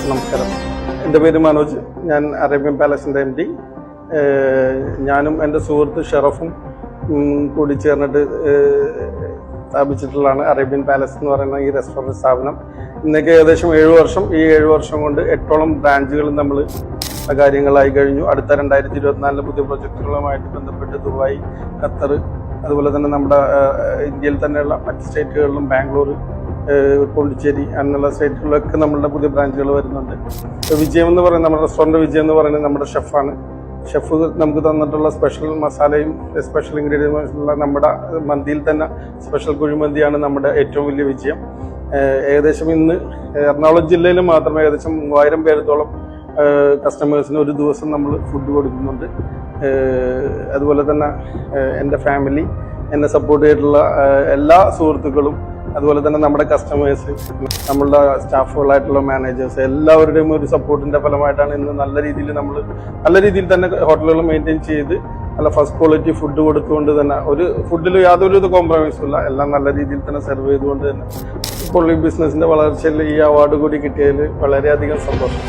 നമസ്കാരം. എൻ്റെ പേര് മനോജ്. ഞാൻ അറേബ്യൻ പാലസിൻ്റെ MD. ഞാനും എൻ്റെ സുഹൃത്ത് ഷെറഫും കൂടി ചേർന്നിട്ട് സ്ഥാപിച്ചിട്ടുള്ളതാണ് അറേബ്യൻ പാലസ് എന്ന് പറയുന്ന ഈ റെസ്റ്റോറൻറ്റ് സ്ഥാപനം. ഇന്നേക്ക് ഏകദേശം 7 വർഷം. ഈ 7 വർഷം കൊണ്ട് 8ഓളം ബ്രാഞ്ചുകൾ നമ്മൾ കാര്യങ്ങളായി കഴിഞ്ഞു. അടുത്ത 2024 പുതിയ പ്രൊജക്റ്റുകളുമായിട്ട് ബന്ധപ്പെട്ട് ദുബായ്, ഖത്തർ, അതുപോലെ തന്നെ നമ്മുടെ ഇന്ത്യയിൽ തന്നെയുള്ള മറ്റ് സ്റ്റേറ്റുകളിലും ബാംഗ്ലൂർ, പോണ്ടിച്ചേരി അങ്ങനെയുള്ള സ്റ്റേറ്റുകളിലൊക്കെ നമ്മളുടെ പുതിയ ബ്രാഞ്ചുകൾ വരുന്നുണ്ട്. വിജയം എന്ന് പറയുന്നത് നമ്മുടെ റെസ്റ്റോറൻറ്റ് വിജയം എന്ന് പറയുന്നത് നമ്മുടെ ഷെഫാണ്. ഷെഫ് നമുക്ക് തന്നിട്ടുള്ള സ്പെഷ്യൽ മസാലയും സ്പെഷ്യൽ ഇൻഗ്രീഡിയൻസുള്ള നമ്മുടെ മന്തിയിൽ തന്നെ സ്പെഷ്യൽ കുഴിമന്തിയാണ് നമ്മുടെ ഏറ്റവും വലിയ വിജയം. ഏകദേശം ഇന്ന് എറണാകുളം ജില്ലയിൽ മാത്രമേ ഏകദേശം 3000 പേരത്തോളം കസ്റ്റമേഴ്സിന് ഒരു ദിവസം നമ്മൾ ഫുഡ് കൊടുക്കുന്നുണ്ട്. അതുപോലെ തന്നെ എൻ്റെ ഫാമിലി, എന്നെ സപ്പോർട്ട് ചെയ്തിട്ടുള്ള എല്ലാ സുഹൃത്തുക്കളും, അതുപോലെ തന്നെ നമ്മുടെ കസ്റ്റമേഴ്സ്, നമ്മളുടെ സ്റ്റാഫുകളായിട്ടുള്ള മാനേജേഴ്സ്, എല്ലാവരുടെയും ഒരു സപ്പോർട്ടിൻ്റെ ഫലമായിട്ടാണ് ഇന്ന് നല്ല രീതിയിൽ തന്നെ ഹോട്ടലുകൾ മെയിൻറ്റെയിൻ ചെയ്ത് നല്ല ഫസ്റ്റ് ക്വാളിറ്റി ഫുഡ് കൊടുത്തുകൊണ്ട് തന്നെ ഒരു ഫുഡിൽ യാതൊരു കോംപ്രമൈസും ഇല്ല, എല്ലാം നല്ല രീതിയിൽ തന്നെ സെർവ് ചെയ്തുകൊണ്ട് തന്നെ ഇപ്പോൾ ഈ ബിസിനസ്സിൻ്റെ വളർച്ചയിൽ ഈ അവാർഡ് കൂടി കിട്ടിയതിൽ വളരെയധികം സന്തോഷം.